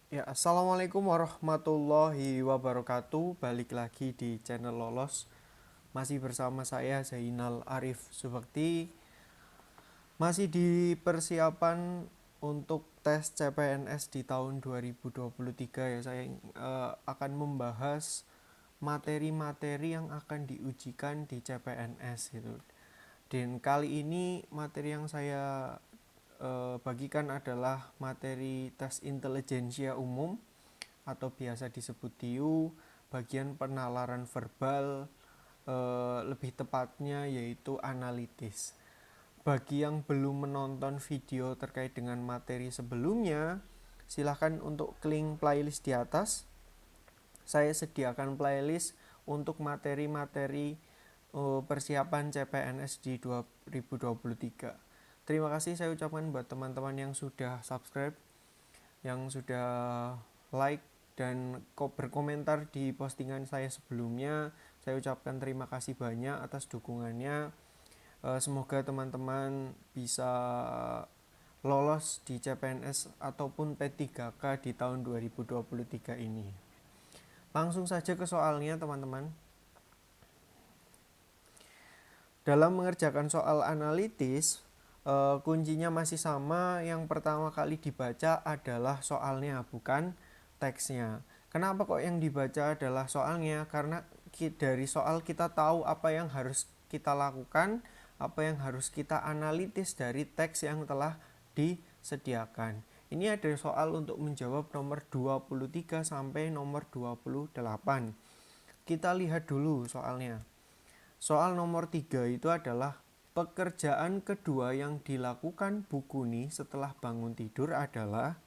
Ya, assalamualaikum warahmatullahi wabarakatuh. Balik lagi di channel Lolos. Masih bersama saya Zainal Arif Subakti. Masih di persiapan untuk tes CPNS di tahun 2023 ya. Saya akan membahas materi-materi yang akan diujikan di CPNS gitu. Dan kali ini materi yang saya bagikan adalah materi tes intelijensia umum atau biasa disebut TIU, bagian penalaran verbal, lebih tepatnya yaitu analitis. Bagi yang belum menonton video terkait dengan materi sebelumnya, silahkan untuk klik playlist di atas. Saya sediakan playlist untuk materi-materi persiapan CPNS di 2023. Terima kasih saya ucapkan buat teman-teman yang sudah subscribe, yang sudah like dan berkomentar di postingan saya sebelumnya. Saya ucapkan terima kasih banyak atas dukungannya. Semoga teman-teman bisa lolos di CPNS ataupun P3K di tahun 2023 ini. Langsung saja ke soalnya teman-teman. Dalam mengerjakan soal analitis, kuncinya masih sama. Yang pertama kali dibaca adalah soalnya, bukan teksnya. Kenapa kok yang dibaca adalah soalnya? Karena dari soal kita tahu apa yang harus kita lakukan, apa yang harus kita analitis dari teks yang telah disediakan. Ini ada soal untuk menjawab nomor 23 sampai nomor 28. Kita lihat dulu soalnya. Soal nomor 3 itu adalah pekerjaan kedua yang dilakukan Bu Kuni setelah bangun tidur adalah.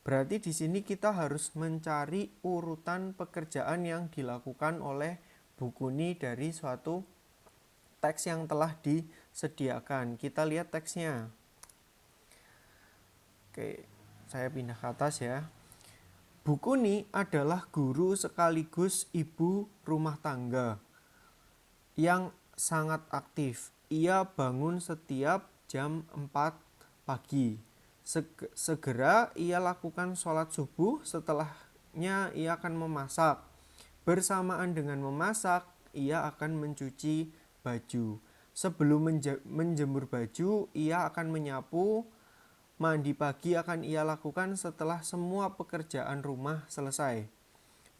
Berarti di sini kita harus mencari urutan pekerjaan yang dilakukan oleh Bu Kuni dari suatu teks yang telah disediakan. Kita lihat teksnya. Oke, saya pindah ke atas ya. Bu Kuni adalah guru sekaligus ibu rumah tangga yang sangat aktif. Ia bangun setiap jam 4 pagi. Segera ia lakukan sholat subuh, setelahnya ia akan memasak. Bersamaan dengan memasak, ia akan mencuci baju. Sebelum menjemur baju, ia akan menyapu. Mandi pagi akan ia lakukan setelah semua pekerjaan rumah selesai.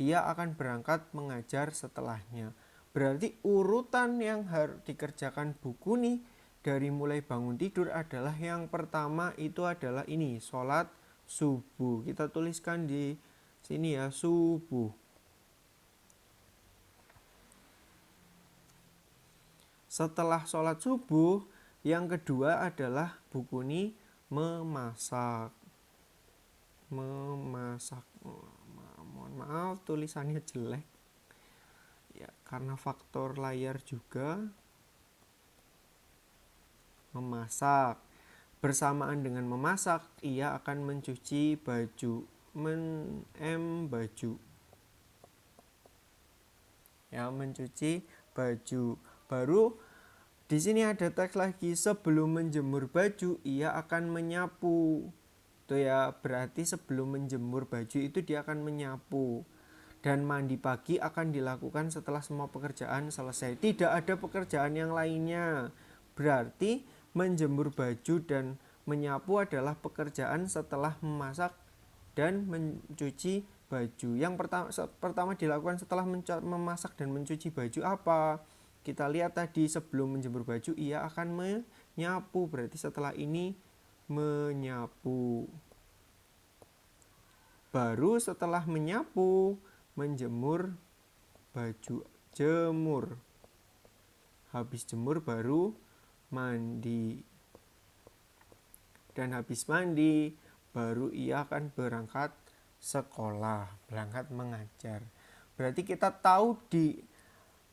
Ia akan berangkat mengajar setelahnya. Berarti urutan yang harus dikerjakan buku nih dari mulai bangun tidur adalah yang pertama itu adalah ini, sholat subuh. Kita tuliskan di sini ya, subuh. Setelah sholat subuh, yang kedua adalah buku ini memasak. Mohon maaf tulisannya jelek ya, karena faktor layar juga. Memasak. Bersamaan dengan memasak, ia akan mencuci baju. Baju. Ya, mencuci baju. Baru di sini ada teks lagi, sebelum menjemur baju ia akan menyapu. Tuh ya, berarti sebelum menjemur baju itu dia akan menyapu. Dan mandi pagi akan dilakukan setelah semua pekerjaan selesai. Tidak ada pekerjaan yang lainnya. Berarti menjemur baju dan menyapu adalah pekerjaan setelah memasak dan mencuci baju. Yang pertama dilakukan setelah memasak dan mencuci baju apa? Kita lihat tadi, sebelum menjemur baju ia akan menyapu. Berarti setelah ini menyapu. Baru setelah menyapu, menjemur baju. Jemur. Habis jemur baru mandi. Dan habis mandi baru ia akan berangkat sekolah, berangkat mengajar. Berarti kita tahu di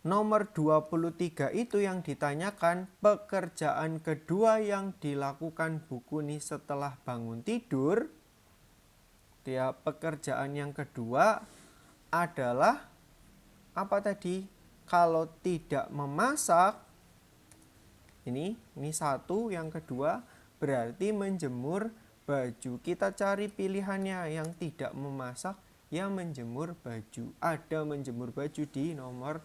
nomor 23 itu yang ditanyakan pekerjaan kedua yang dilakukan Bu Kuni setelah bangun tidur. Ya, pekerjaan yang kedua adalah apa tadi? Kalau tidak memasak, ini satu, yang kedua berarti menjemur baju. Kita cari pilihannya yang tidak memasak, yang menjemur baju. Ada menjemur baju di nomor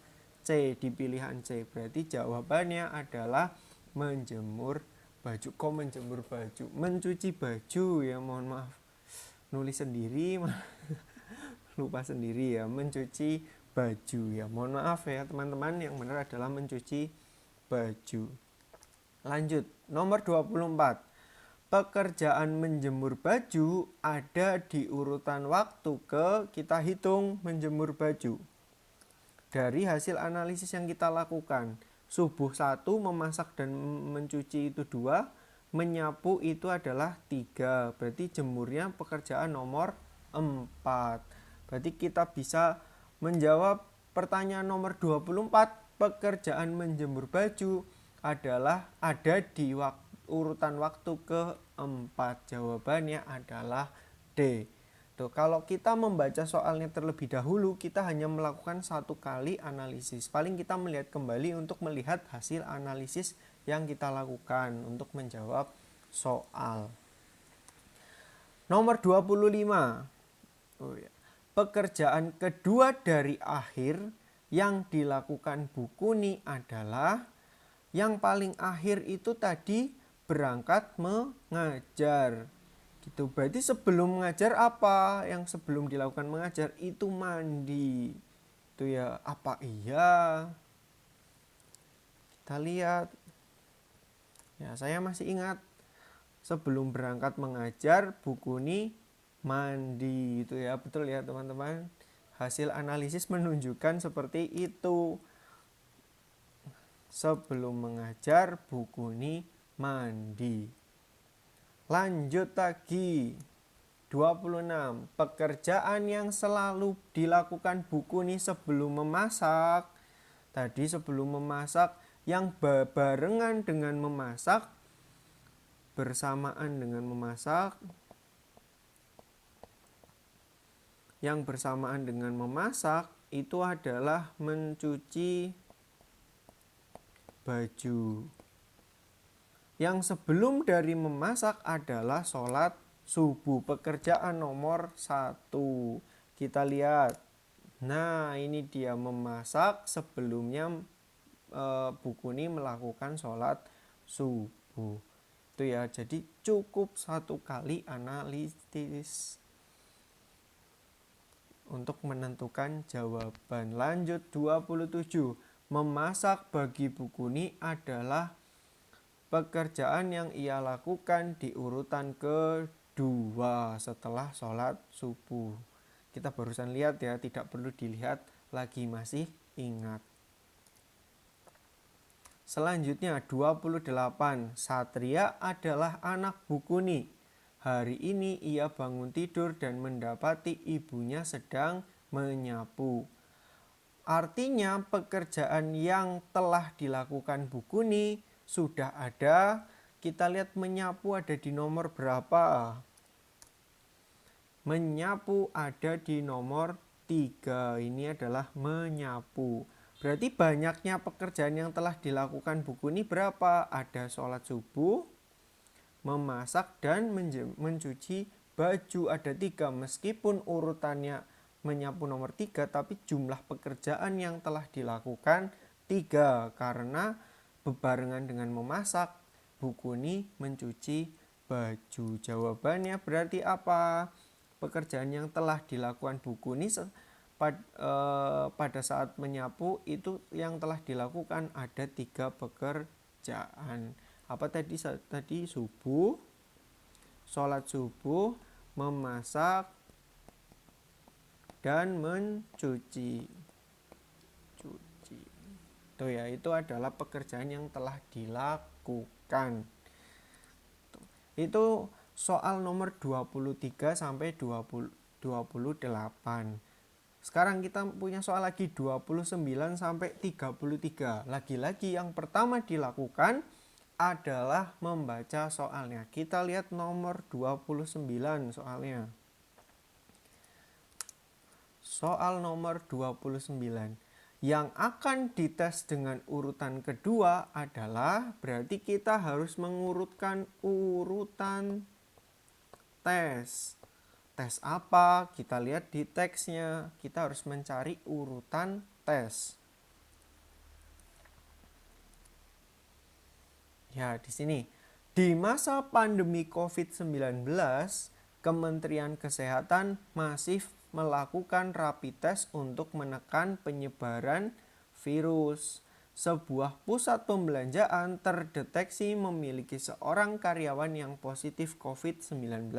C, di pilihan C. Berarti jawabannya adalah menjemur baju. Kok menjemur baju? Mencuci baju ya, mohon maaf. Nulis sendiri lupa sendiri ya, mencuci baju ya. Mohon maaf ya teman-teman, yang benar adalah mencuci baju. Lanjut, nomor 24. Pekerjaan menjemur baju ada di urutan waktu kita hitung menjemur baju. Dari hasil analisis yang kita lakukan, subuh 1, memasak dan mencuci itu 2, menyapu itu adalah 3. Berarti jemurnya pekerjaan nomor 4. Berarti kita bisa menjawab pertanyaan nomor 24, pekerjaan menjemur baju adalah ada di urutan waktu keempat. Jawabannya adalah D. Tuh, kalau kita membaca soalnya terlebih dahulu, kita hanya melakukan 1 kali analisis. Paling kita melihat kembali untuk melihat hasil analisis yang kita lakukan untuk menjawab soal. Nomor 25. Pekerjaan kedua dari akhir yang dilakukan Bukuni adalah, yang paling akhir itu tadi berangkat mengajar. Gitu. Berarti sebelum mengajar apa? Yang sebelum dilakukan mengajar itu mandi. Itu ya, apa iya? Kita lihat. Ya, saya masih ingat sebelum berangkat mengajar Bukuni mandi itu ya. Betul ya teman-teman. Hasil analisis menunjukkan seperti itu. Sebelum mengajar Bukuni mandi. Lanjut lagi. 26. Pekerjaan yang selalu dilakukan Bukuni sebelum memasak. Tadi sebelum memasak, yang barengan dengan memasak, bersamaan dengan memasak, yang bersamaan dengan memasak itu adalah mencuci baju. Yang sebelum dari memasak adalah sholat subuh, pekerjaan nomor 1. Kita lihat. Nah, ini dia memasak sebelumnya Bukuni melakukan sholat subuh. Itu ya, jadi cukup 1 kali analisis untuk menentukan jawaban. Lanjut 27. Memasak bagi Bukuni adalah pekerjaan yang ia lakukan di urutan kedua setelah sholat subuh. Kita barusan lihat ya, tidak perlu dilihat lagi, masih ingat. Selanjutnya 28. Satria adalah anak Bukuni. Hari ini ia bangun tidur dan mendapati ibunya sedang menyapu. Artinya pekerjaan yang telah dilakukan Bukuni sudah ada. Kita lihat menyapu ada di nomor berapa? Menyapu ada di nomor 3. Ini adalah menyapu. Berarti banyaknya pekerjaan yang telah dilakukan Bukuni berapa? Ada sholat subuh, memasak, dan mencuci baju. Ada 3. Meskipun urutannya menyapu nomor 3, tapi jumlah pekerjaan yang telah dilakukan 3. Karena bebarengan dengan memasak, Bukuni mencuci baju. Jawabannya berarti apa? Pekerjaan yang telah dilakukan Bukuni pada saat menyapu itu yang telah dilakukan ada 3 pekerjaan. Apa tadi? Tadi subuh, sholat subuh, memasak, dan mencuci. Tuh ya, itu adalah pekerjaan yang telah dilakukan. Itu soal nomor 23 sampai 28. Sekarang kita punya soal lagi 29 sampai 33. Lagi-lagi yang pertama dilakukan adalah membaca soalnya. Kita lihat nomor 29 soalnya. Soal nomor 29. Yang akan dites dengan urutan kedua adalah berarti kita harus mengurutkan urutan tes. Tes apa? Kita lihat di teksnya. Kita harus mencari urutan tes. Ya, di sini. Di masa pandemi COVID-19, Kementerian Kesehatan masif melakukan rapid test untuk menekan penyebaran virus. Sebuah pusat pembelanjaan terdeteksi memiliki seorang karyawan yang positif COVID-19.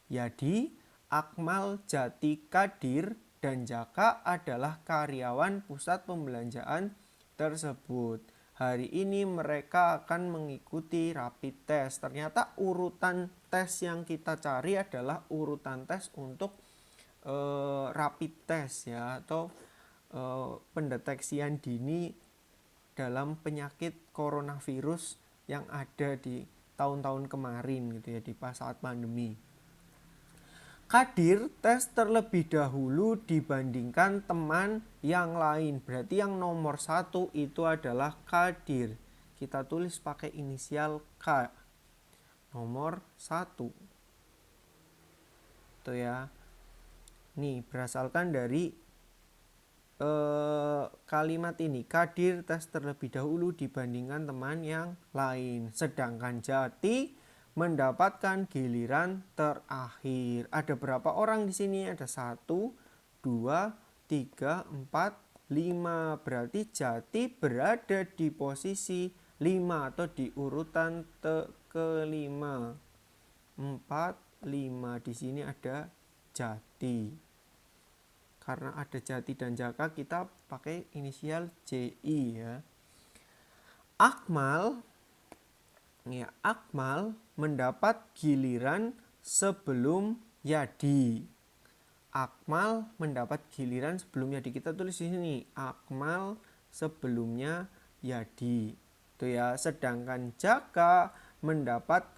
Yadi, Akmal, Jati, Kadir, dan Jaka adalah karyawan pusat pembelanjaan tersebut. Hari ini mereka akan mengikuti rapid test. Ternyata urutan tes yang kita cari adalah urutan tes untuk rapid test ya, atau pendeteksian dini dalam penyakit coronavirus yang ada di tahun-tahun kemarin gitu ya, di pas saat pandemi. Kadir tes terlebih dahulu dibandingkan teman yang lain. Berarti yang nomor 1 itu adalah Kadir. Kita tulis pakai inisial K. Nomor 1. Itu ya. Nih, berasalkan dari kalimat ini. Kadir tes terlebih dahulu dibandingkan teman yang lain. Sedangkan Jati mendapatkan giliran terakhir. Ada berapa orang di sini? Ada 1, 2, 3, 4, 5. Berarti Jati berada di posisi 5 atau di urutan kelima. 4, 5. Di sini ada Jati. Karena ada Jati dan Jaka, kita pakai inisial JI ya. Akmal mendapat giliran sebelum Yadi. Akmal mendapat giliran sebelum Yadi. Kita tulis di sini Akmal sebelumnya Yadi. Itu ya. Sedangkan Jaka mendapat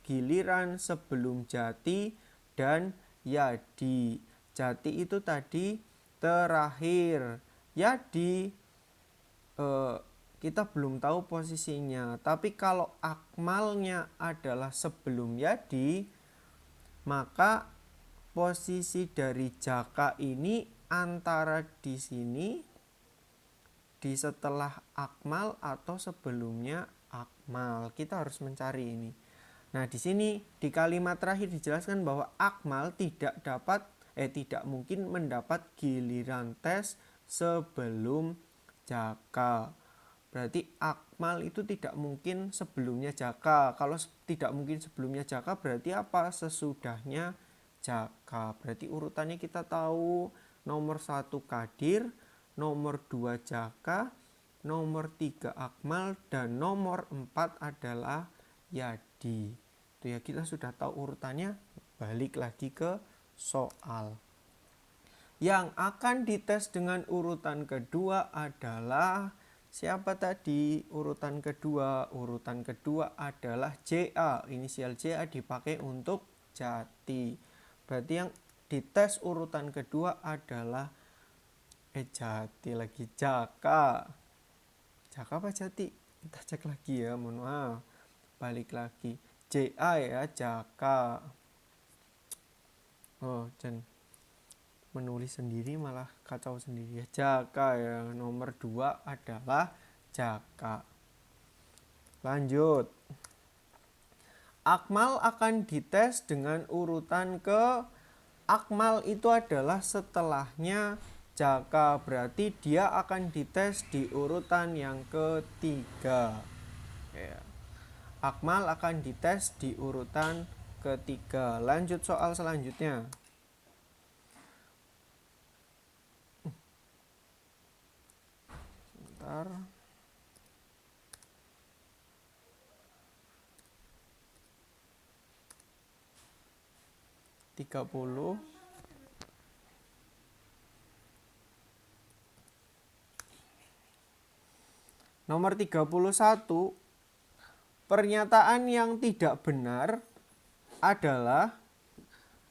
giliran sebelum Jati dan Yadi. Jati itu tadi terakhir. Yadi kita belum tahu posisinya. Tapi kalau Akmalnya adalah sebelum Yadi, maka posisi dari Jaka ini antara di sini, di setelah Akmal atau sebelumnya Akmal. Kita harus mencari ini. Nah, di sini di kalimat terakhir dijelaskan bahwa Akmal tidak mungkin mendapat giliran tes sebelum Jaka. Berarti Akmal itu tidak mungkin sebelumnya Jaka. Kalau tidak mungkin sebelumnya Jaka, berarti apa? Sesudahnya Jaka. Berarti urutannya kita tahu. Nomor 1 Kadir, nomor 2 Jaka, nomor 3 Akmal, dan nomor 4 adalah Yadi. Itu ya, kita sudah tahu urutannya. Balik lagi ke soal. Yang akan dites dengan urutan kedua adalah siapa tadi? Urutan kedua adalah JA. Inisial JA dipakai untuk Jati. Berarti yang dites urutan kedua adalah Jati lagi, Jaka. Jaka apa Jati? Kita cek lagi ya, mohon maaf. Balik lagi. JA ya, Jaka. Oh, dan menulis sendiri malah kacau sendiri ya. Jaka ya, nomor 2 adalah Jaka. Lanjut. Akmal akan dites dengan urutan ke Akmal itu adalah setelahnya Jaka. Berarti dia akan dites di urutan yang ketiga ya. Akmal akan dites di urutan ketiga. Lanjut soal selanjutnya. Sebentar. Nomor 31. Pernyataan yang tidak benar adalah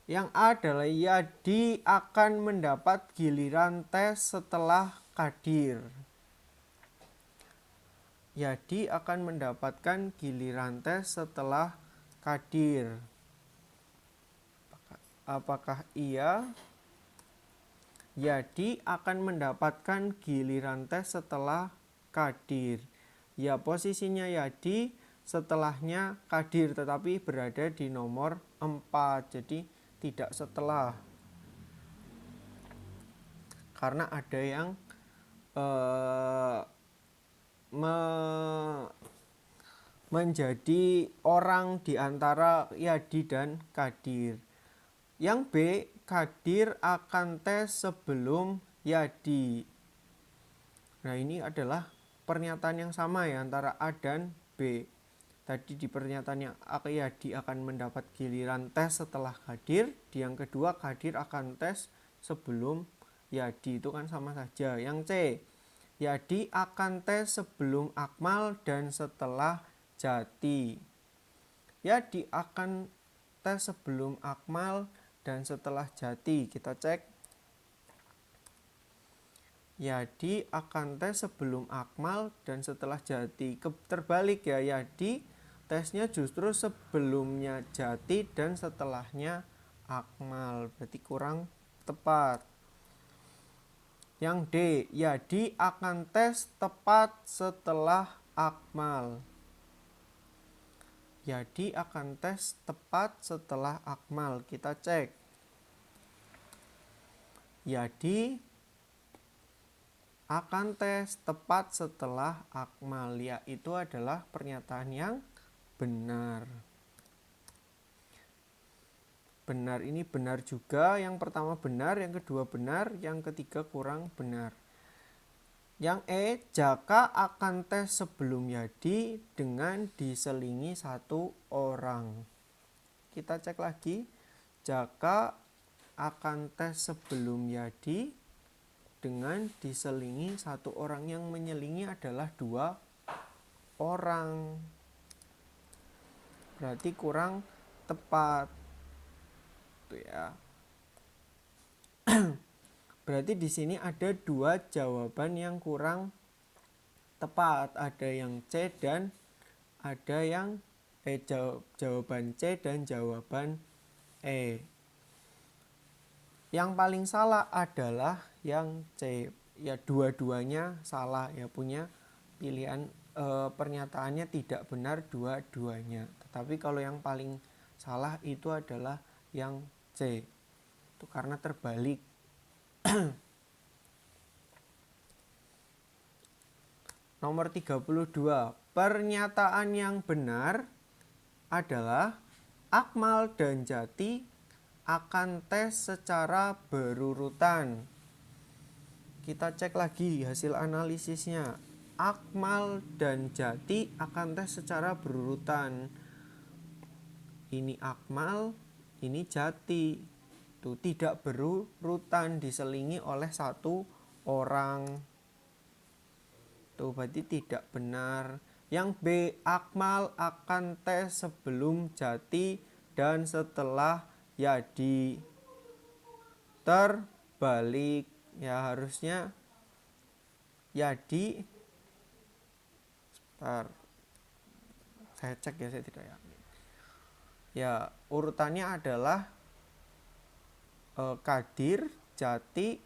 Yadi akan mendapat giliran tes setelah Kadir. Yadi akan mendapatkan giliran tes setelah Kadir. Apakah iya? Yadi akan mendapatkan giliran tes setelah Kadir. Ya, posisinya Yadi, setelahnya Kadir, tetapi berada di nomor 4. Jadi tidak setelah. Karena ada yang menjadi orang di antara Yadi dan Kadir. Yang B, Kadir akan tes sebelum Yadi. Nah, ini adalah pernyataan yang sama ya antara A dan B. Tadi di pernyataan yang A, Yadi akan mendapat giliran tes setelah Kadir. Di yang kedua, Kadir akan tes sebelum Yadi. Itu kan sama saja. Yang C, Yadi akan tes sebelum Akmal dan setelah Jati. Yadi akan tes sebelum Akmal dan setelah Jati. Kita cek. Yadi akan tes sebelum Akmal dan setelah Jati. Terbalik ya, Yadi tesnya justru sebelumnya Jati dan setelahnya Akmal. Berarti kurang tepat. Yang D, Yadi akan tes tepat setelah Akmal. Yadi akan tes tepat setelah Akmal. Kita cek. Yadi akan tes tepat setelah Akmal. Ya, itu adalah pernyataan yang benar. Benar ini benar juga. Yang pertama benar, yang kedua benar, yang ketiga kurang benar. Yang E, Jaka akan tes sebelum Yadi dengan diselingi satu orang. Kita cek lagi. Jaka akan tes sebelum Yadi dengan diselingi satu orang. Yang menyelingi adalah 2 orang. Berarti kurang tepat. Tuh ya. Berarti di sini ada 2 jawaban yang kurang tepat. Ada yang C dan ada yang jawaban C dan jawaban E. Yang paling salah adalah yang C. Ya, dua-duanya salah ya, punya pilihan pernyataannya tidak benar dua-duanya. Tetapi kalau yang paling salah itu adalah yang C. Itu karena terbalik. Nomor 32. Pernyataan yang benar adalah Akmal dan Jati akan tes secara berurutan. Kita cek lagi hasil analisisnya. Akmal dan Jati akan tes secara berurutan. Ini Akmal, ini Jati. Tuh, tidak berurutan, diselingi oleh satu orang. Tuh, berarti tidak benar. Yang B, Akmal akan tes sebelum Jati dan setelah Yadi. Terbalik. Ya, harusnya Yadi. Sebentar, saya cek ya, saya tidak yakin. Ya, urutannya adalah Kadir, Jati,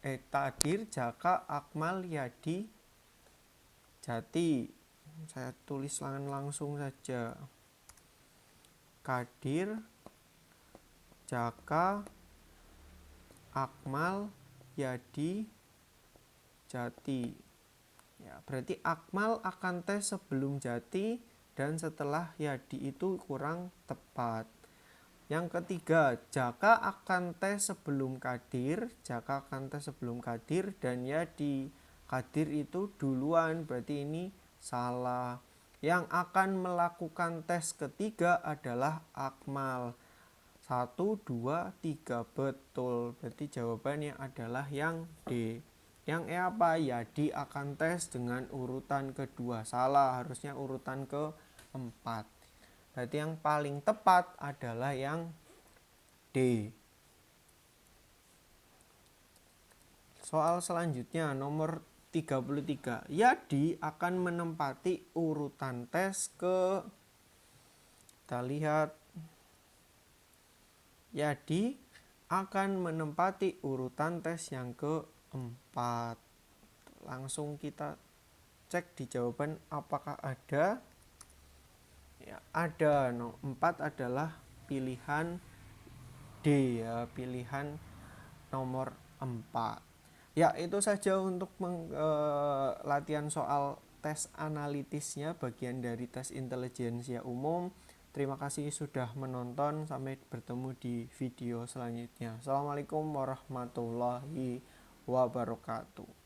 Kadir, Jaka, Akmal, Yadi, Jati. Saya tulis langsung saja. Kadir, Jaka, Akmal, Yadi, Jati. Ya, berarti Akmal akan tes sebelum Jati dan setelah Yadi, itu kurang tepat. Yang ketiga, Jaka akan tes sebelum Kadir, Jaka akan tes sebelum Kadir dan Yadi. Kadir itu duluan, berarti ini salah. Yang akan melakukan tes ketiga adalah Akmal. 1, 2, 3 betul. Berarti jawabannya adalah yang D. Yang E apa? Yadi akan tes dengan urutan kedua. Salah, harusnya urutan keempat. Berarti yang paling tepat adalah yang D. Soal selanjutnya nomor 33. Yadi akan menempati urutan tes ke, kita lihat, Yadi akan menempati urutan tes yang keempat. Langsung kita cek di jawaban apakah ada. Ya, ada. 4 adalah pilihan D ya, pilihan nomor 4. Ya, itu saja untuk latihan soal tes analitisnya bagian dari tes intelijensia umum. Terima kasih sudah menonton. Sampai bertemu di video selanjutnya. Assalamualaikum warahmatullahi wabarakatuh.